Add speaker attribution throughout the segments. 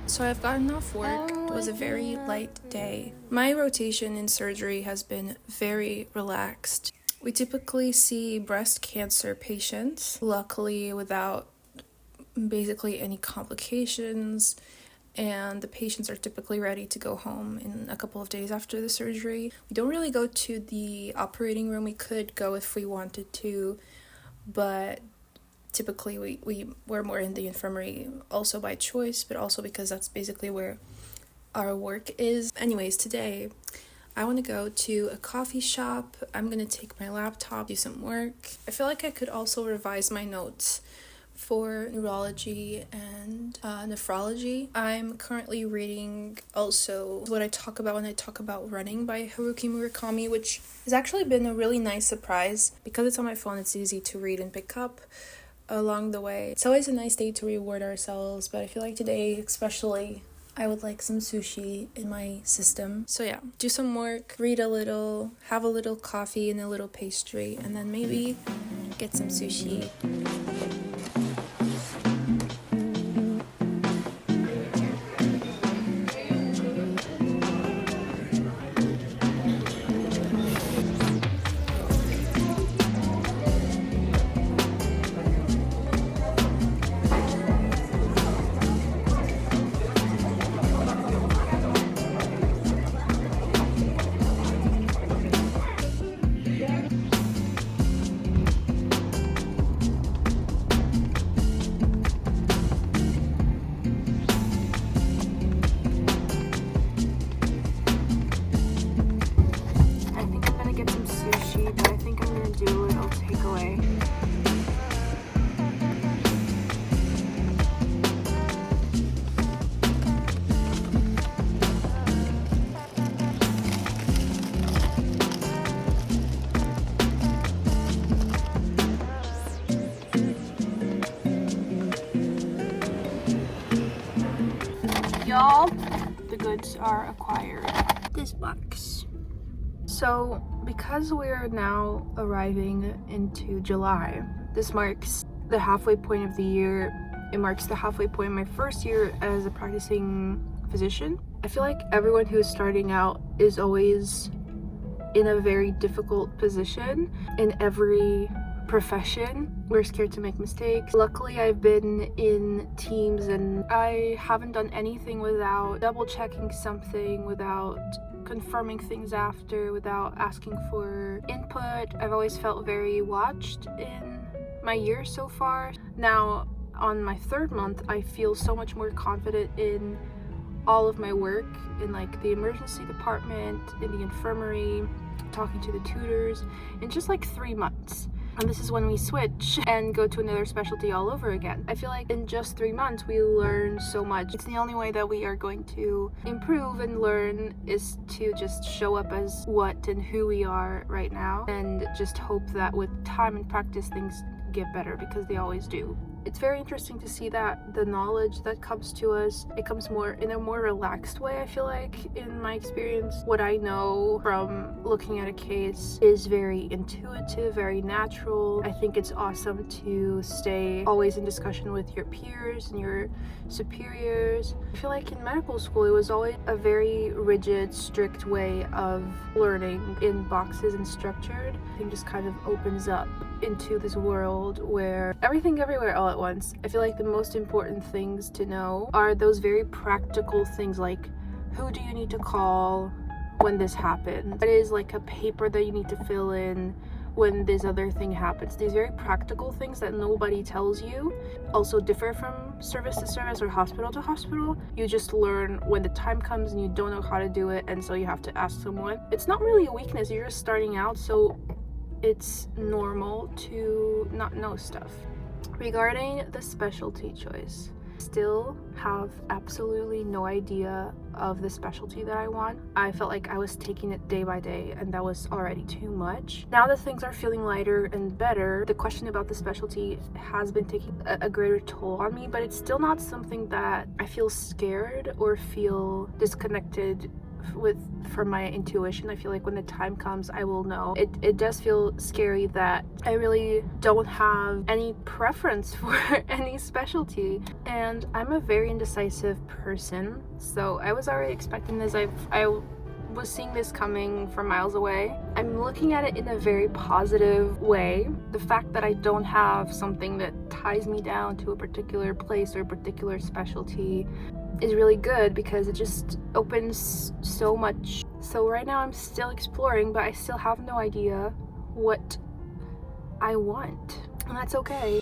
Speaker 1: So I've gotten off work. It was a very light day. My rotation in surgery has been very relaxed. We typically see breast cancer patients, luckily without basically any complications, and the patients are typically ready to go home in a couple of days after the surgery. We don't really go to the operating room. We could go if we wanted to, but typically we're more in the infirmary, also by choice, but also because that's basically where our work is. Anyways, today I want to go to a coffee shop. I'm going to take my laptop, do some work. I feel like I could also revise my notes for neurology and nephrology. I'm currently reading also what I talk about when I talk about running by Haruki Murakami, which has actually been a really nice surprise. Because it's on my phone, it's easy to read and pick up along the way. It's always a nice day to reward ourselves, but I feel like today especially I would like some sushi in my system. So yeah, do some work, read a little, have a little coffee and a little pastry, and then maybe get some sushi. Y'all, the goods are acquired. This box. So, because we're now arriving into July, this marks the halfway point of the year. It marks the halfway point of my first year as a practicing physician. I feel like everyone who is starting out is always in a very difficult position in every profession. We're scared to make mistakes. Luckily, I've been in teams and I haven't done anything without double checking something, without confirming things after, without asking for input. I've always felt very watched in my year so far. Now, on my 3rd month, I feel so much more confident in all of my work, in like the emergency department, in the infirmary, talking to the tutors, in just like 3 months. And this is when we switch and go to another specialty all over again. I feel like in just 3 months we learn so much. It's the only way that we are going to improve and learn is to just show up as what and who we are right now, and just hope that with time and practice things get better, because they always do. It's very interesting to see that the knowledge that comes to us, it comes more in a more relaxed way. I feel like in my experience, what I know from looking at a case is very intuitive, very natural. I think it's awesome to stay always in discussion with your peers and your superiors. I feel like in medical school it was always a very rigid, strict way of learning in boxes and structured. I think just kind of opens up into this world where everything everywhere all at once. I feel like the most important things to know are those very practical things, like who do you need to call when this happens? What is like a paper that you need to fill in when this other thing happens? These very practical things that nobody tells you also differ from service to service or hospital to hospital. You just learn when the time comes and you don't know how to do it, and so you have to ask someone. It's not really a weakness, you're just starting out, so it's normal to not know stuff. Regarding the specialty choice, still have absolutely no idea of the specialty that I want. I felt like I was taking it day by day, and that was already too much. Now that things are feeling lighter and better, the question about the specialty has been taking a greater toll on me, but it's still not something that I feel scared or feel disconnected from my intuition. I feel like when the time comes I will know. It does feel scary that I really don't have any preference for any specialty, and I'm a very indecisive person, so I was already expecting this. I was seeing this coming from miles away. I'm looking at it in a very positive way. The fact that I don't have something that ties me down to a particular place or a particular specialty is really good, because it just opens so much. So right now I'm still exploring, but I still have no idea what I want, and that's okay.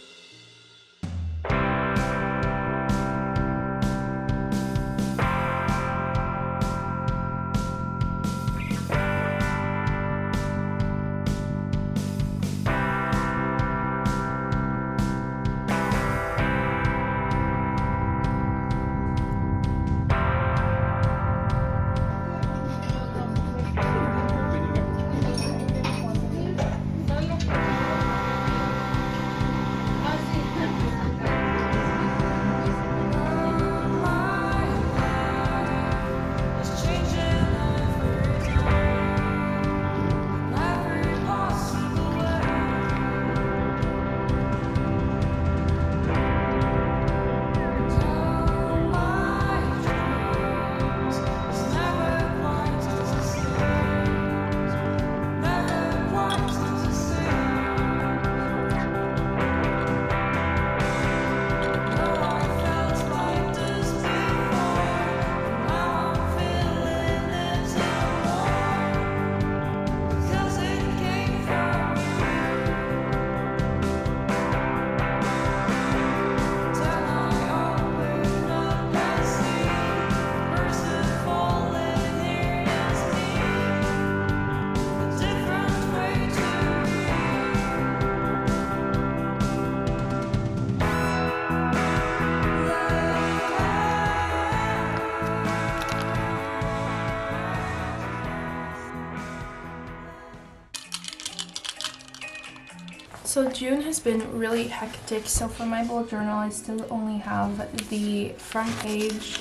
Speaker 1: So June has been really hectic. So for my bullet journal, I still only have the front page,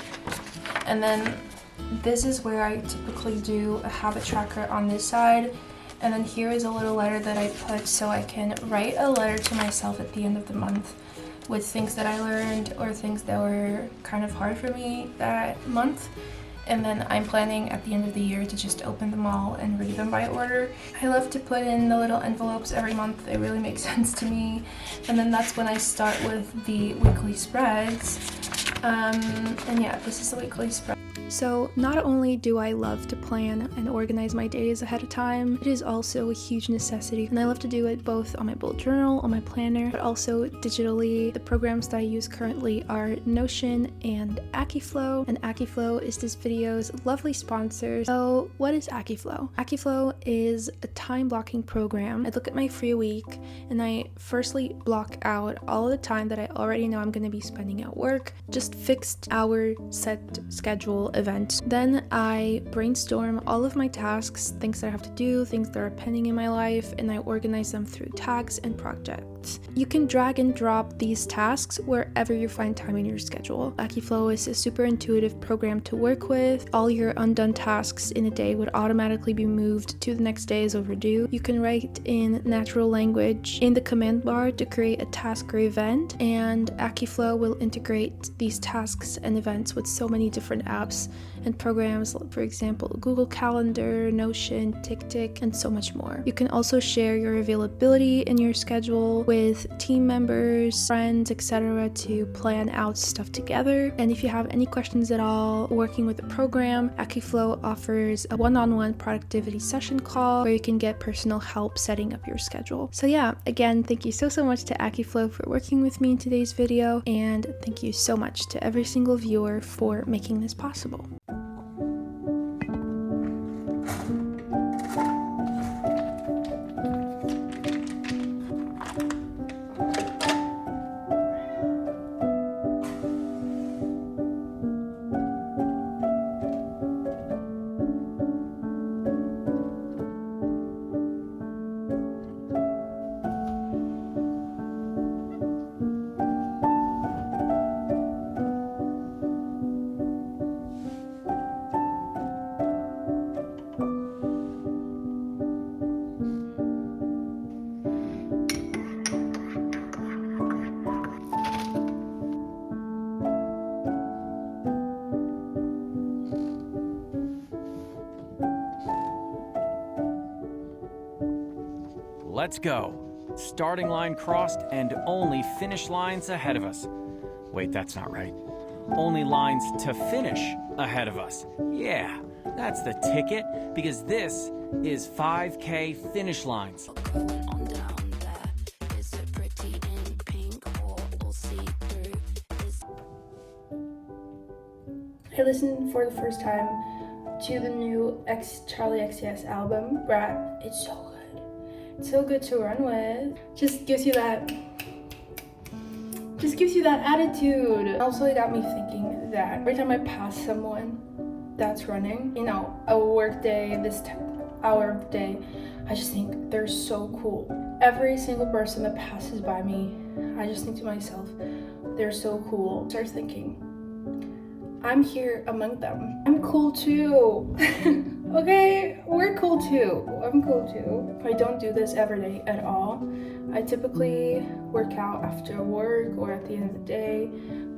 Speaker 1: and then this is where I typically do a habit tracker on this side, and then here is a little letter that I put so I can write a letter to myself at the end of the month with things that I learned or things that were kind of hard for me that month. and then I'm planning at the end of the year to just open them all and read them by order. I love to put in the little envelopes every month. It really makes sense to me. And then that's when I start with the weekly spreads. And yeah, this is the weekly spread. So not only do I love to plan and organize my days ahead of time, it is also a huge necessity, and I love to do it both on my bullet journal, on my planner, but also digitally. The programs that I use currently are Notion and Akiflow, and Akiflow is this video's lovely sponsor. So what is Akiflow? Akiflow is a time blocking program. I look at my free week and I firstly block out all of the time that I already know I'm going to be spending at work, just fixed hour set schedule event. Then I brainstorm all of my tasks, things that I have to do, things that are pending in my life, and I organize them through tags and projects. You can drag and drop these tasks wherever you find time in your schedule. Akiflow is a super intuitive program to work with. All your undone tasks in a day would automatically be moved to the next day as overdue. You can write in natural language in the command bar to create a task or event, and Akiflow will integrate these tasks and events with so many different apps and programs, for example, Google Calendar, Notion, TickTick, and so much more. You can also share your availability in your schedule with team members, friends, etc. to plan out stuff together. And if you have any questions at all working with the program, Akiflow offers a one-on-one productivity session call where you can get personal help setting up your schedule. So yeah, again, thank you so much to Akiflow for working with me in today's video, and thank you so much to every single viewer for making this possible.
Speaker 2: Let's go. Starting line crossed and only finish lines ahead of us. Wait, that's not right. Only lines to finish ahead of us. Yeah, that's the ticket, because this is 5K finish lines.
Speaker 1: I listened for the first time to the new Charlie XCX album, Brat. It's so good. It's so good to run with. Just gives you that attitude. Also, it got me thinking that every time I pass someone that's running, you know, a work day, this hour of the day, I just think they're so cool. Every single person that passes by me, I just think to myself, they're so cool. Start thinking, I'm here among them. I'm cool too. Okay, we're cool too. I'm cool too. I don't do this every day at all. I typically work out after work or at the end of the day,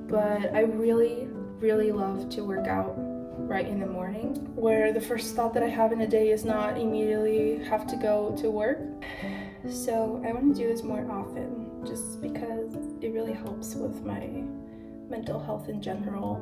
Speaker 1: but I really love to work out right in the morning, where the first thought that I have in a day is not immediately have to go to work. So I want to do this more often, just because it really helps with my mental health in general.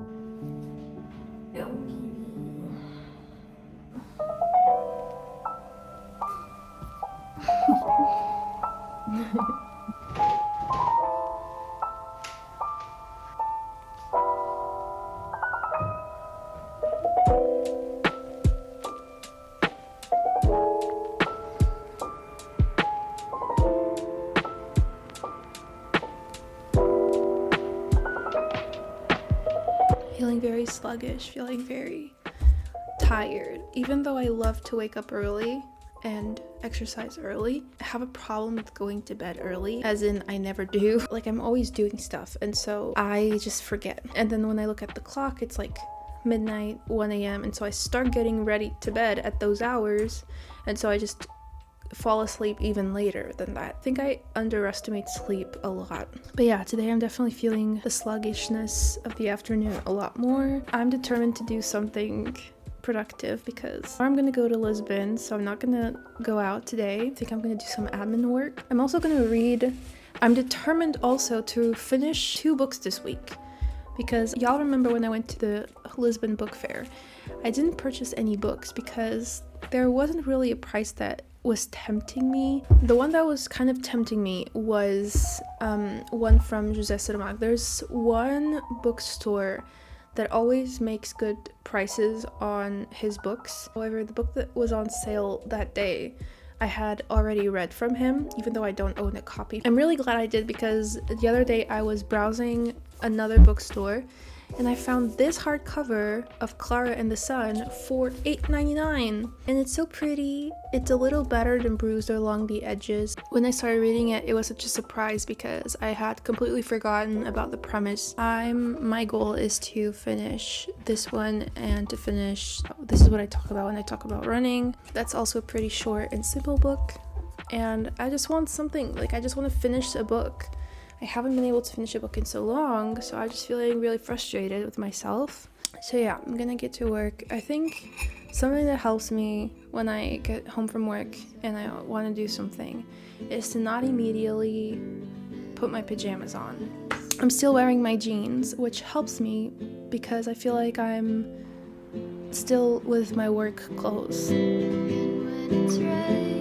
Speaker 1: Feeling very sluggish, feeling very tired. Even though I love to wake up early and exercise early, I have a problem with going to bed early, as in I never do. Like, I'm always doing stuff, and so I just forget. And then when I look at the clock, it's like midnight, 1 a.m., and so I start getting ready to bed at those hours, and so I just fall asleep even later than that. I think I underestimate sleep a lot. But yeah, today I'm definitely feeling the sluggishness of the afternoon a lot more. I'm determined to do something productive because I'm gonna go to Lisbon, so I'm not gonna go out today. I think I'm gonna do some admin work. I'm also gonna read. I'm determined also to finish 2 books this week because y'all remember when I went to the Lisbon book fair, I didn't purchase any books because there wasn't really a price that was tempting me. The one that was kind of tempting me was one from José Saramago. There's one bookstore that always makes good prices on his books. However, the book that was on sale that day, I had already read from him, even though I don't own a copy. I'm really glad I did because the other day I was browsing another bookstore and I found this hardcover of Clara and the Sun for $8.99, and it's so pretty. It's a little battered and bruised along the edges. When I started reading it, it was such a surprise because I had completely forgotten about the premise. My goal is to finish this one and to finish, this is what I talk about when I talk about running. That's also a pretty short and simple book, and I just want something, like I just want to finish a book. I haven't been able to finish a book in so long, so I'm just feeling really frustrated with myself. So yeah, I'm gonna get to work. I think something that helps me when I get home from work and I want to do something is to not immediately put my pajamas on. I'm still wearing my jeans, which helps me because I feel like I'm still with my work clothes. When it's right.